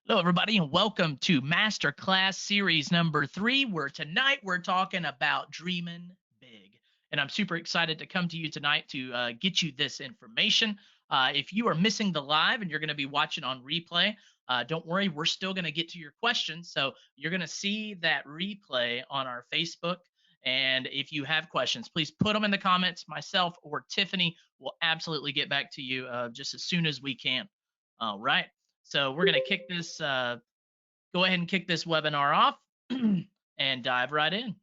Hello, everybody, and welcome to Masterclass Series number 3, where tonight we're talking about dreaming big. And I'm super excited to come to you tonight to get you this information. If you are missing the live and you're going to be watching on replay, don't worry, we're still going to get to your questions. So you're going to see that replay on our Facebook. And if you have questions, please put them in the comments. Myself or Tiffany will absolutely get back to you just as soon as we can. All right. So we're going to go ahead and kick this webinar off and dive right in.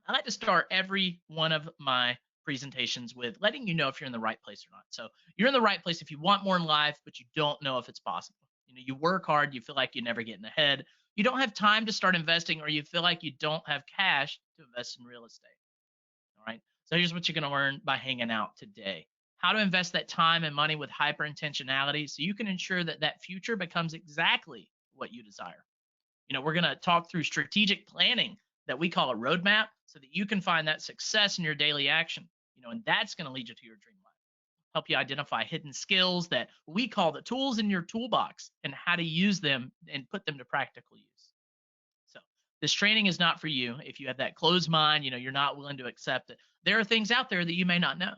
I like to start every one of my presentations with letting you know if you're in the right place or not. So you're in the right place if you want more in life, but you don't know if it's possible. You work hard, you feel like you're never getting ahead. You don't have time to start investing, or you feel like you don't have cash to invest in real estate. All right. So here's what you're going to learn by hanging out today. How to invest that time and money with hyper intentionality so you can ensure that that future becomes exactly what you desire. We're going to talk through strategic planning that we call a roadmap so that you can find that success in your daily action, and that's going to lead you to your dream life. Help you identify hidden skills that we call the tools in your toolbox and how to use them and put them to practical use. So this training is not for you if you have that closed mind, you're not willing to accept it. There are things out there that you may not know.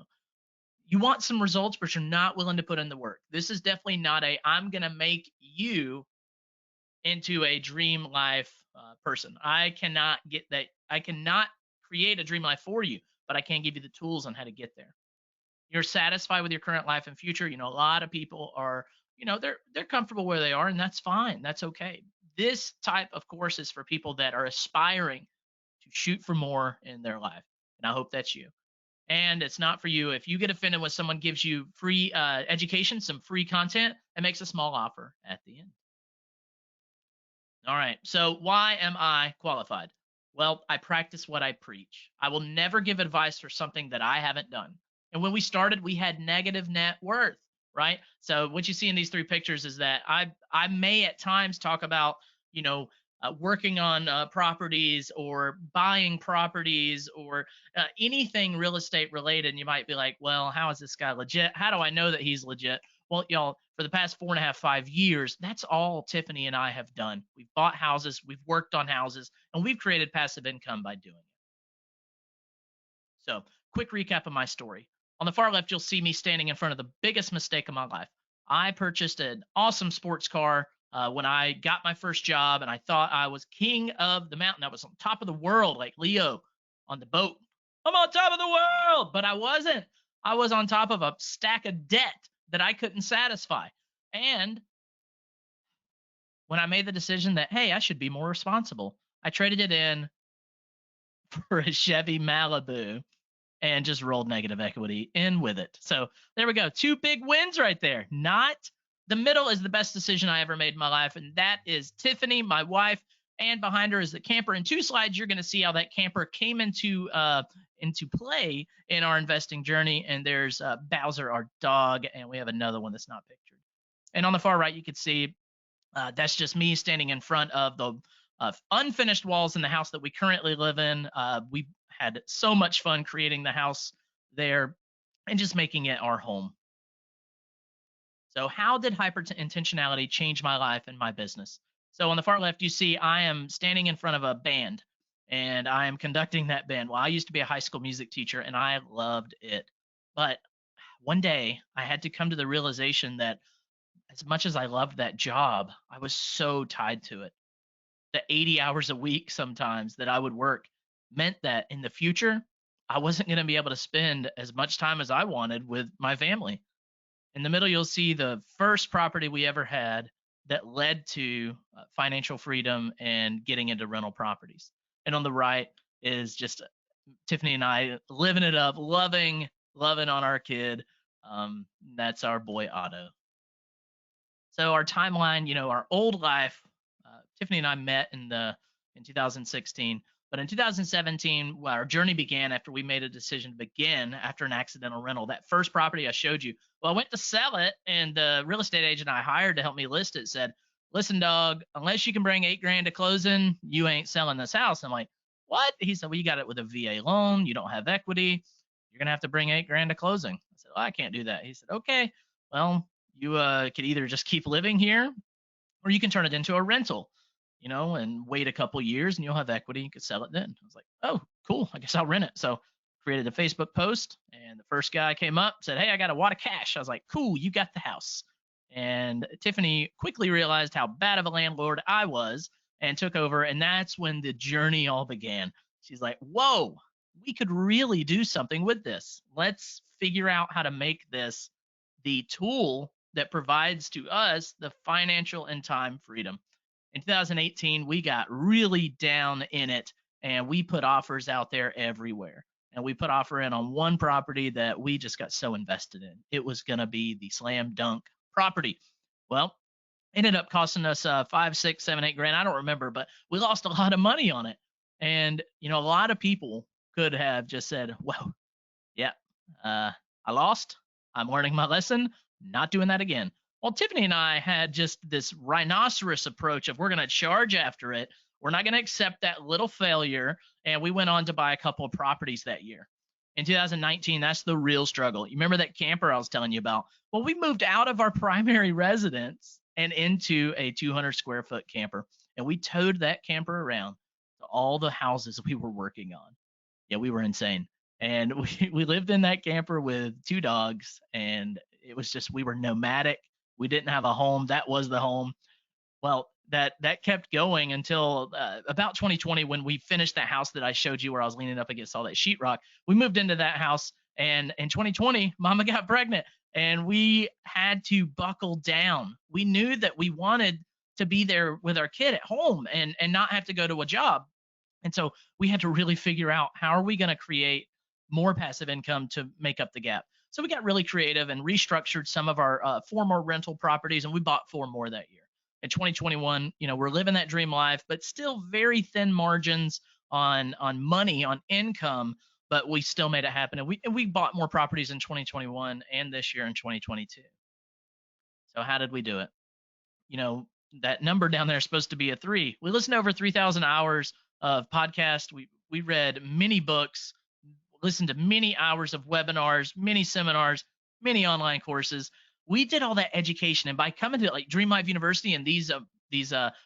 You want some results, but you're not willing to put in the work. This is definitely not I'm going to make you into a dream life person. I cannot get that. I cannot create a dream life for you, but I can give you the tools on how to get there. You're satisfied with your current life and future. A lot of people are, they're comfortable where they are, and that's fine. That's okay. This type of course is for people that are aspiring to shoot for more in their life. And I hope that's you. And it's not for you if you get offended when someone gives you free education, some free content, and makes a small offer at the end. All right. So why am I qualified? Well, I practice what I preach. I will never give advice for something that I haven't done. And when we started, we had negative net worth, right? So what you see in these 3 pictures is that I may at times talk about, working on properties or buying properties or anything real estate related. And you might be like, well, how is this guy legit? How do I know that he's legit? Well, y'all, for the past 4.5, 5 years, that's all Tiffany and I have done. We've bought houses, we've worked on houses, and we've created passive income by doing it. So, quick recap of my story. On the far left, you'll see me standing in front of the biggest mistake of my life. I purchased an awesome sports car when I got my first job, and I thought I was king of the mountain. I was on top of the world, like Leo on the boat. I'm on top of the world, but I wasn't. I was on top of a stack of debt that I couldn't satisfy. And when I made the decision that, hey, I should be more responsible, I traded it in for a Chevy Malibu and just rolled negative equity in with it. So there we go. 2 big wins right there. Not the middle is the best decision I ever made in my life. And that is Tiffany, my wife, and behind her is the camper. In 2 slides, you're going to see how that camper came into play in our investing journey. And there's Bowser, our dog, and we have another one that's not pictured. And on the far right, you can see that's just me standing in front of the unfinished walls in the house that we currently live in. We had so much fun creating the house there and just making it our home. So how did hyper intentionality change my life and my business? So on the far left, you see I am standing in front of a band and I am conducting that band. Well, I used to be a high school music teacher and I loved it. But one day I had to come to the realization that as much as I loved that job, I was so tied to it. The 80 hours a week sometimes that I would work meant that in the future, I wasn't going to be able to spend as much time as I wanted with my family. In the middle, you'll see the first property we ever had that led to financial freedom and getting into rental properties. And on the right is just Tiffany and I living it up, loving on our kid. That's our boy Otto. So our timeline, our old life, Tiffany and I met in 2016, but in 2017, our journey began after we made a decision to begin after an accidental rental. That first property I showed you, well, I went to sell it, and the real estate agent I hired to help me list it said, listen, dog, unless you can bring $8,000 to closing, you ain't selling this house. I'm like, what? He said, well, you got it with a VA loan. You don't have equity. You're going to have to bring $8,000 to closing. I said, well, I can't do that. He said, okay, well, you could either just keep living here or you can turn it into a rental, and wait a couple years and you'll have equity. You could sell it then. I was like, oh, cool. I guess I'll rent it. So created a Facebook post, and the first guy came up, said, hey, I got a wad of cash. I was like, cool, you got the house. And Tiffany quickly realized how bad of a landlord I was and took over. And that's when the journey all began. She's like, whoa, we could really do something with this. Let's figure out how to make this the tool that provides to us the financial and time freedom. In 2018, we got really down in it, and we put offers out there everywhere. And we put offer in on one property that we just got so invested in. It was going to be the slam dunk property. Well, ended up costing us 5, 6, 7, 8 grand. I don't remember, but we lost a lot of money on it. And a lot of people could have just said, "Well, yeah, I lost. I'm learning my lesson. Not doing that again." Well, Tiffany and I had just this rhinoceros approach of we're going to charge after it. We're not going to accept that little failure. And we went on to buy a couple of properties that year. In 2019, that's the real struggle. You remember that camper I was telling you about? Well, we moved out of our primary residence and into a 200 square foot camper. And we towed that camper around to all the houses we were working on. Yeah, we were insane. And we lived in that camper with 2 dogs, and it was just, we were nomadic. We didn't have a home. That was the home. Well, that kept going until about 2020, when we finished that house that I showed you where I was leaning up against all that sheetrock. We moved into that house, and in 2020, Mama got pregnant, and we had to buckle down. We knew that we wanted to be there with our kid at home and not have to go to a job. And so we had to really figure out, how are we going to create more passive income to make up the gap. So we got really creative and restructured some of our former rental properties, and we bought 4 more that year. In 2021, we're living that dream life, but still very thin margins on money, on income, but we still made it happen. And we bought more properties in 2021 and this year in 2022. So how did we do it? you know, that number down there is supposed to be a 3. We listened to over 3,000 hours of podcast. We read many books, listened to many hours of webinars, many seminars, many online courses. We did all that education, and by coming to like Dream Life University and these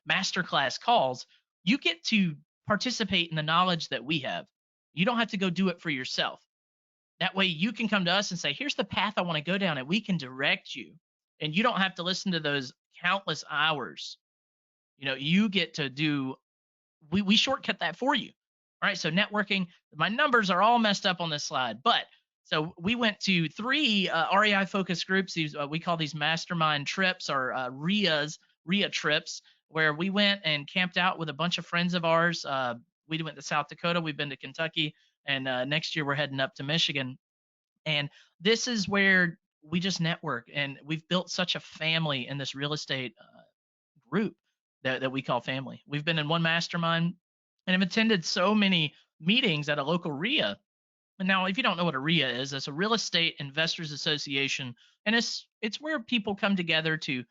masterclass calls, you get to participate in the knowledge that we have. You don't have to go do it for yourself. That way you can come to us and say, here's the path I want to go down, and we can direct you. And you don't have to listen to those countless hours. You get to do, we shortcut that for you. All right. So networking, my numbers are all messed up on this slide, but so we went to 3 REI focus groups. These we call these mastermind trips, or RIA trips, where we went and camped out with a bunch of friends of ours. We went to South Dakota. We've been to Kentucky, and next year we're heading up to Michigan. And this is where we just network, and we've built such a family in this real estate group that we call family. We've been in one mastermind and have attended so many meetings at a local RIA. And now, if you don't know what a RIA is, it's a real estate investors association, and it's where people come together to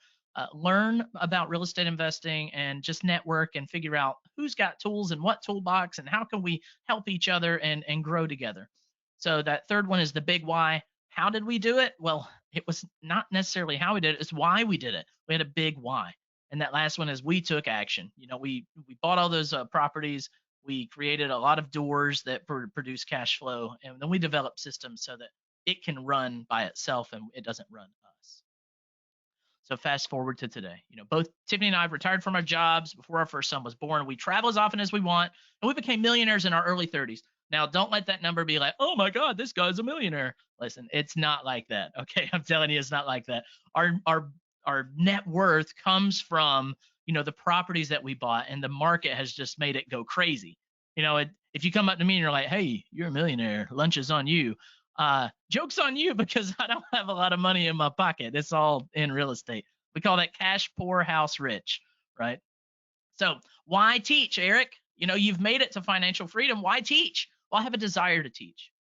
learn about real estate investing and just network and figure out who's got tools and what toolbox, and how can we help each other and grow together. So that third one is the big why. How did we do it? Well, it was not necessarily how we did it, it's why we did it. We had a big why. And that last one is we took action. We bought all those properties. We created a lot of doors that produce cash flow, and then we developed systems so that it can run by itself and it doesn't run us. So fast forward to today. Both Tiffany and I have retired from our jobs before our first son was born. We travel as often as we want, and we became millionaires in our early 30s. Now, don't let that number be like, oh my God, this guy's a millionaire. Listen, it's not like that. Okay, I'm telling you, it's not like that. Our net worth comes from the properties that we bought, and the market has just made it go crazy. If you come up to me and you're like, hey, you're a millionaire, lunch is on you. Joke's on you, because I don't have a lot of money in my pocket. It's all in real estate. We call that cash poor, house rich, right? So why teach, Eric? You've made it to financial freedom. Why teach? Well, I have a desire to teach.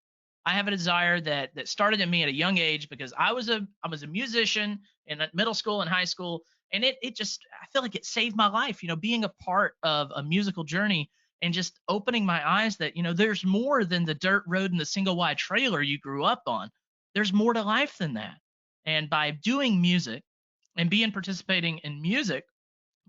I have a desire that started in me at a young age, because I was a musician in middle school and high school, and it just, I feel like it saved my life. Being a part of a musical journey and just opening my eyes that there's more than the dirt road and the single wide trailer you grew up on. There's more to life than that. And by doing music and participating in music,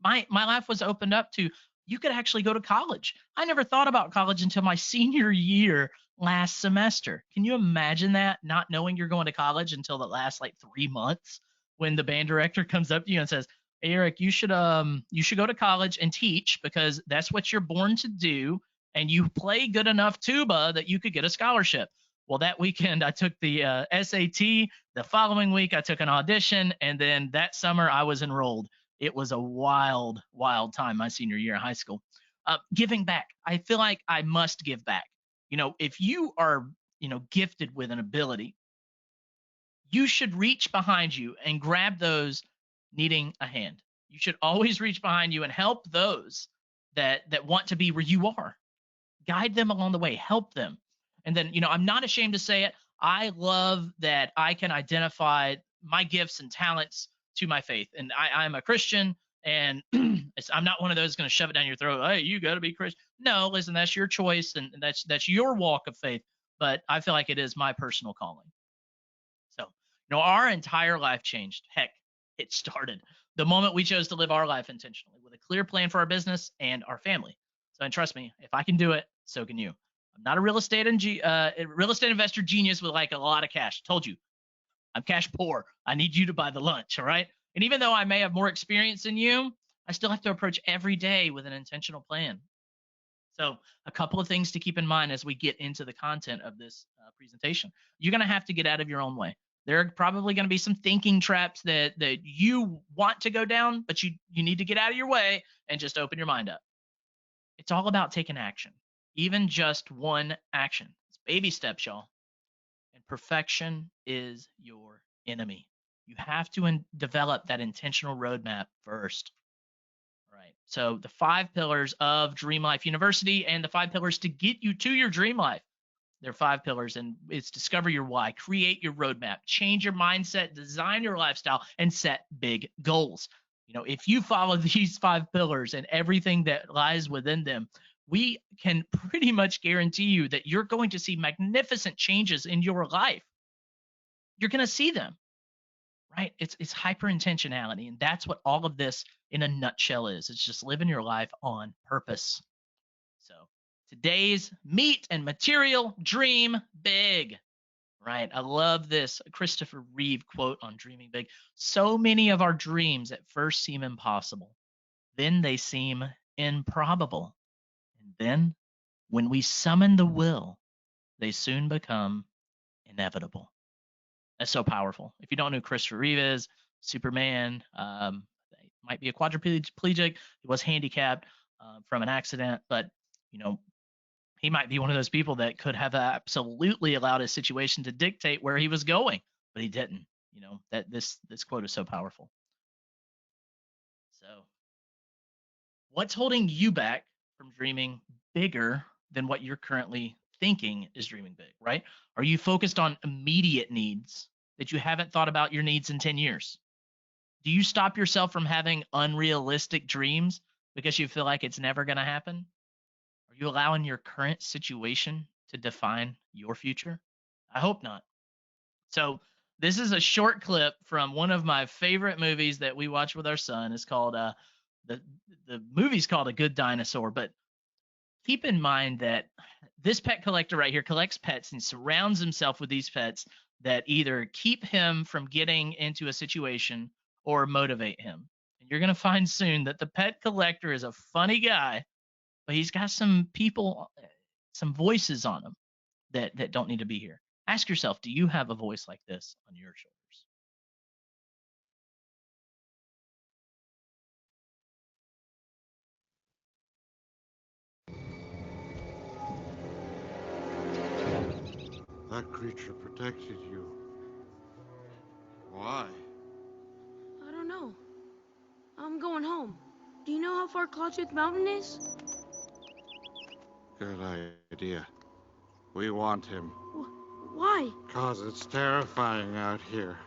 my life was opened up to you could actually go to college. I never thought about college until my senior year last semester. Can you imagine that? Not knowing you're going to college until the last like 3 months when the band director comes up to you and says, "Hey, Eric, you should go to college and teach because that's what you're born to do, and you play good enough tuba that you could get a scholarship." Well, that weekend I took the SAT. The following week I took an audition, and then that summer I was enrolled. It was a wild, wild time my senior year of high school. Giving back, I feel like I must give back. If you are, gifted with an ability, you should reach behind you and grab those needing a hand. You should always reach behind you and help those that want to be where you are. Guide them along the way, help them. And then, I'm not ashamed to say it. I love that I can identify my gifts and talents to my faith. And I'm a Christian, and I'm not one of those going to shove it down your throat. Hey, you got to be Christian. No, listen, that's your choice, and that's your walk of faith. But I feel like it is my personal calling. So, our entire life changed. Heck, it started the moment we chose to live our life intentionally with a clear plan for our business and our family. So, and trust me, if I can do it, so can you. I'm not a real estate investor genius with like a lot of cash. Told you, I'm cash poor. I need you to buy the lunch, all right? And even though I may have more experience than you, I still have to approach every day with an intentional plan. So a couple of things to keep in mind as we get into the content of this presentation. You're going to have to get out of your own way. There are probably going to be some thinking traps that you want to go down, but you need to get out of your way and just open your mind up. It's all about taking action, even just one action. It's baby steps, y'all. And perfection is your enemy. You have to develop that intentional roadmap first. Right. So the 5 pillars of Dream Life University and the 5 pillars to get you to your dream life. There are 5 pillars, and it's discover your why, create your roadmap, change your mindset, design your lifestyle, and set big goals. If you follow these 5 pillars and everything that lies within them, we can pretty much guarantee you that you're going to see magnificent changes in your life. You're going to see them. Right? It's hyper intentionality, and that's what all of this in a nutshell is. It's just living your life on purpose. So today's meat and material, dream big. Right? I love this Christopher Reeve quote on dreaming big. So many of our dreams at first seem impossible. Then they seem improbable. And then when we summon the will, they soon become inevitable. That's so powerful. If you don't know who Christopher Reeve is, Superman, might be a quadriplegic. He was handicapped from an accident, but he might be one of those people that could have absolutely allowed his situation to dictate where he was going, but he didn't. That this quote is so powerful. So, what's holding you back from dreaming bigger than what you're currently thinking is dreaming big, right? Are you focused on immediate needs that you haven't thought about your needs in 10 years? Do you stop yourself from having unrealistic dreams because you feel like it's never going to happen? Are you allowing your current situation to define your future? I hope not. So this is a short clip from one of my favorite movies that we watch with our son. It's called the movie's called A Good Dinosaur, but keep in mind that this pet collector right here collects pets and surrounds himself with these pets that either keep him from getting into a situation or motivate him. And you're going to find soon that the pet collector is a funny guy, but he's got some people, some voices on him that don't need to be here. Ask yourself, do you have a voice like this on your shoulders? That creature protected you. Why? I don't know. I'm going home. Do you know how far Clawtooth Mountain is? Good idea. We want him. Why? 'Cause it's terrifying out here.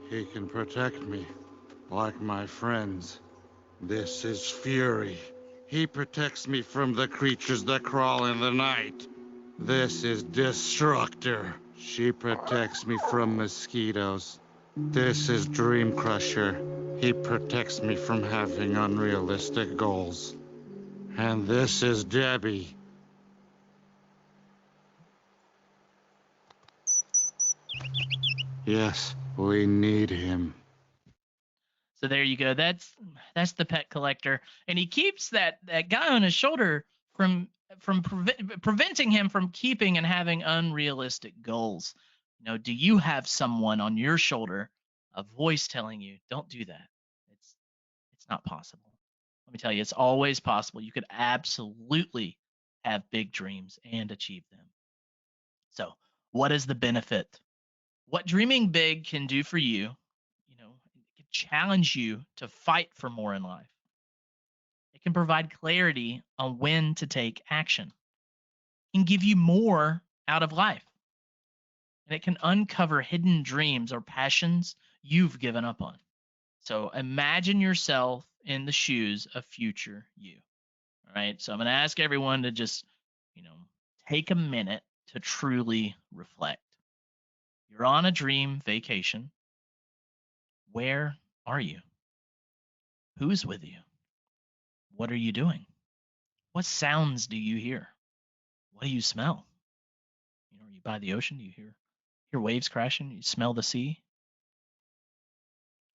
He can protect me, like my friends. This is Fury. He protects me from the creatures that crawl in the night. This is Destructor. She protects me from mosquitoes. This is Dream Crusher. He protects me from having unrealistic goals. And this is Debbie. Yes, we need him. So there you go. That's the pet collector, and he keeps that guy on his shoulder from preventing him from keeping and having unrealistic goals. Do you have someone on your shoulder, a voice telling you, don't do that? It's not possible. Let me tell you, it's always possible. You could absolutely have big dreams and achieve them. So, what is the benefit? What dreaming big can do for you, it can challenge you to fight for more in life. It can provide clarity on when to take action. It can give you more out of life. And it can uncover hidden dreams or passions you've given up on. So imagine yourself in the shoes of future you. All right. So I'm going to ask everyone to just, take a minute to truly reflect. You're on a dream vacation. Where are you? Who's with you? What are you doing? What sounds do you hear? What do you smell? Are you by the ocean? Do you hear waves crashing? You smell the sea?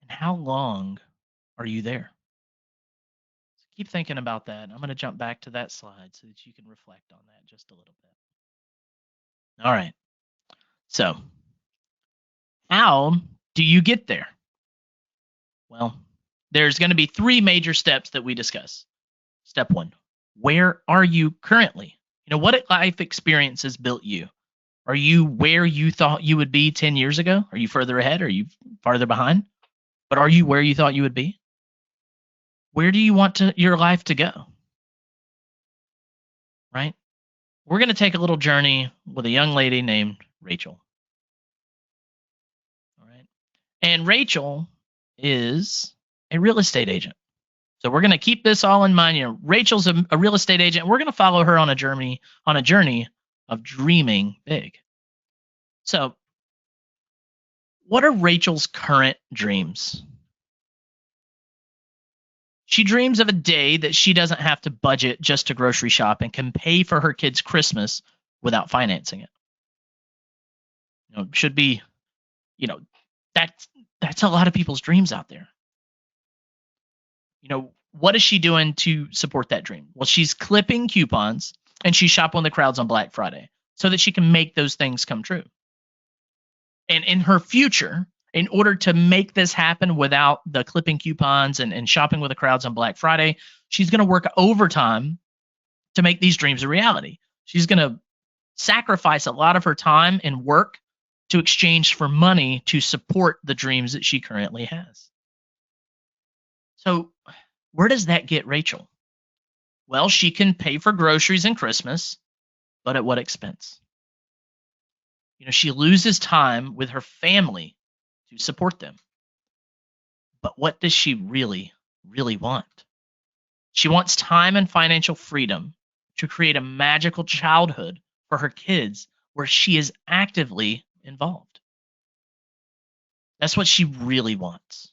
And how long are you there? So keep thinking about that. I'm going to jump back to that slide so that you can reflect on that just a little bit. All right. So, how do you get there? Well, there's going to be 3 major steps that we discuss. Step 1, where are you currently? What life experiences built you? Are you where you thought you would be 10 years ago? Are you further ahead? Are you farther behind? But are you where you thought you would be? Where do you want your life to go? Right? We're going to take a little journey with a young lady named Rachel. All right. And Rachel is a real estate agent. So we're going to keep this all in mind. Rachel's a real estate agent. We're going to follow her on a journey of dreaming big. So, what are Rachel's current dreams? She dreams of a day that she doesn't have to budget just to grocery shop and can pay for her kids' Christmas without financing it. Should be, that's a lot of people's dreams out there. What is she doing to support that dream? Well, she's clipping coupons and she's shopping with the crowds on Black Friday so that she can make those things come true. And in her future, in order to make this happen without the clipping coupons and shopping with the crowds on Black Friday, she's going to work overtime to make these dreams a reality. She's going to sacrifice a lot of her time and work to exchange for money to support the dreams that she currently has. So, where does that get Rachel? Well, she can pay for groceries and Christmas, but at what expense? She loses time with her family to support them. But what does she really, really want? She wants time and financial freedom to create a magical childhood for her kids where she is actively involved. That's what she really wants.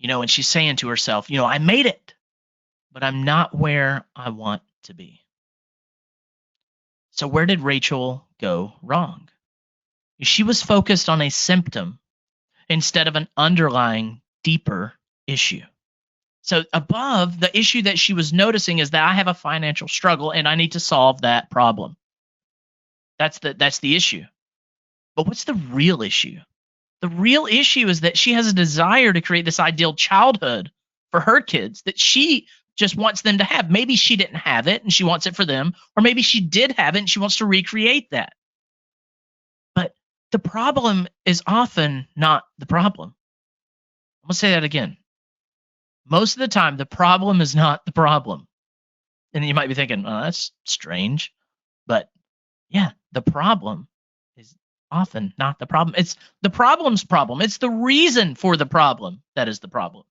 And she's saying to herself, I made it, but I'm not where I want to be. So where did Rachel go wrong? She was focused on a symptom instead of an underlying deeper issue. So above, the issue that she was noticing is that I have a financial struggle and I need to solve that problem. That's the issue. But what's the real issue? The real issue is that she has a desire to create this ideal childhood for her kids that she just wants them to have. Maybe she didn't have it and she wants it for them, or maybe she did have it and she wants to recreate that. But the problem is often not the problem. I'm going to say that again. Most of the time, the problem is not the problem. And you might be thinking, oh, that's strange. But yeah, the problem is often not the problem. It's the problem's problem. It's the reason for the problem that is the problem.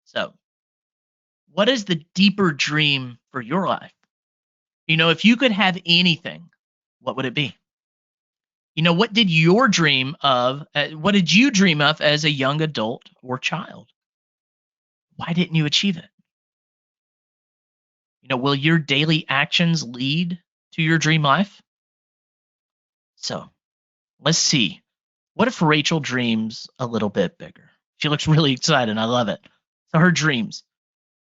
So, what is the deeper dream for your life? If you could have anything, what would it be? What did you dream of as a young adult or child? Why didn't you achieve it? Will your daily actions lead to your dream life? So let's see. What if Rachel dreams a little bit bigger? She looks really excited. I love it. So her dreams.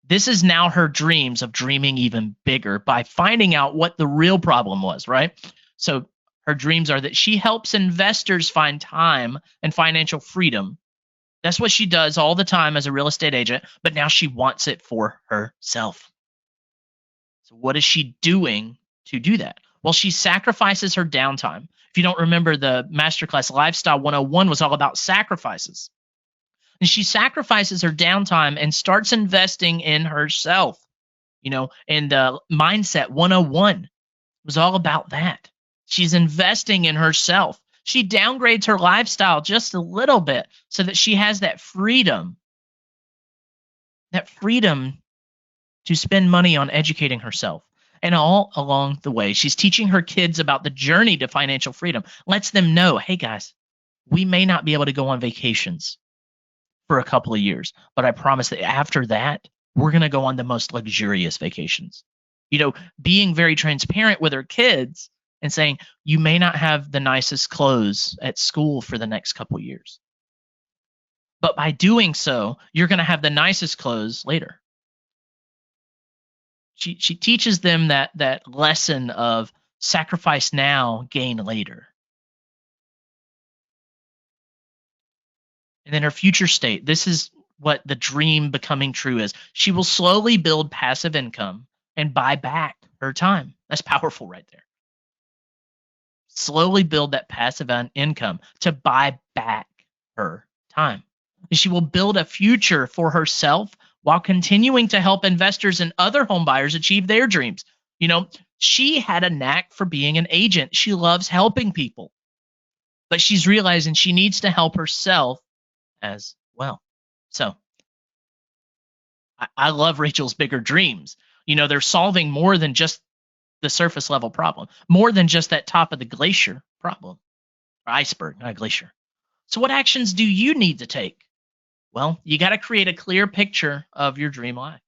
This is now her dreams of dreaming even bigger by finding out what the real problem was, right? So her dreams are that she helps investors find time and financial freedom. That's what she does all the time as a real estate agent, but now she wants it for herself. So what is she doing to do that? Well, she sacrifices her downtime. If you don't remember, the Masterclass Lifestyle 101 was all about sacrifices. And she sacrifices her downtime and starts investing in herself. And Mindset 101 was all about that. She's investing in herself. She downgrades her lifestyle just a little bit so that she has that freedom to spend money on educating herself. And all along the way, she's teaching her kids about the journey to financial freedom, lets them know, hey guys, we may not be able to go on vacations for a couple of years, but I promise that after that, we're going to go on the most luxurious vacations. Being very transparent with her kids and saying, you may not have the nicest clothes at school for the next couple years, but by doing so, you're going to have the nicest clothes later. She teaches them that lesson of sacrifice now, gain later. And then her future state, this is what the dream becoming true is. She will slowly build passive income and buy back her time. That's powerful right there. Slowly build that passive income to buy back her time. And she will build a future for herself while continuing to help investors and other home buyers achieve their dreams. She had a knack for being an agent. She loves helping people, but she's realizing she needs to help herself as well. So I love Rachel's bigger dreams. They're solving more than just the surface level problem, more than just that top of the glacier problem, or iceberg, not glacier. So what actions do you need to take? Well, you got to create a clear picture of your dream life.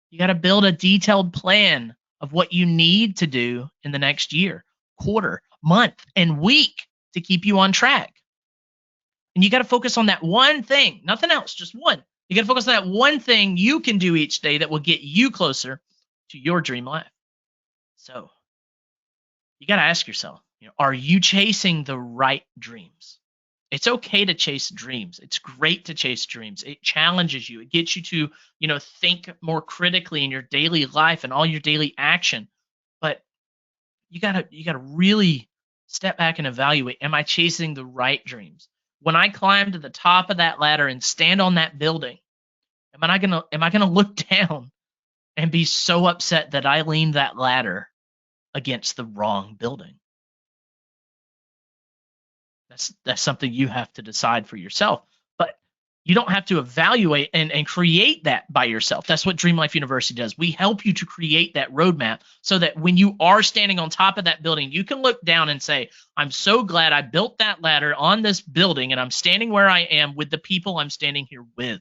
You got to build a detailed plan of what you need to do in the next year, quarter, month, and week to keep you on track. And you got to focus on that one thing, nothing else, just one. You got to focus on that one thing you can do each day that will get you closer to your dream life. So you got to ask yourself, are you chasing the right dreams? It's okay to chase dreams. It's great to chase dreams. It challenges you. It gets you to, think more critically in your daily life and all your daily action. But you gotta really step back and evaluate, am I chasing the right dreams? When I climb to the top of that ladder and stand on that building, am I gonna look down and be so upset that I leaned that ladder against the wrong building? That's something you have to decide for yourself. But you don't have to evaluate and create that by yourself. That's what Dream Life University does. We help you to create that roadmap so that when you are standing on top of that building, you can look down and say, I'm so glad I built that ladder on this building and I'm standing where I am with the people I'm standing here with.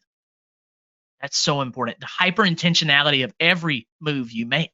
That's so important. The hyper intentionality of every move you make.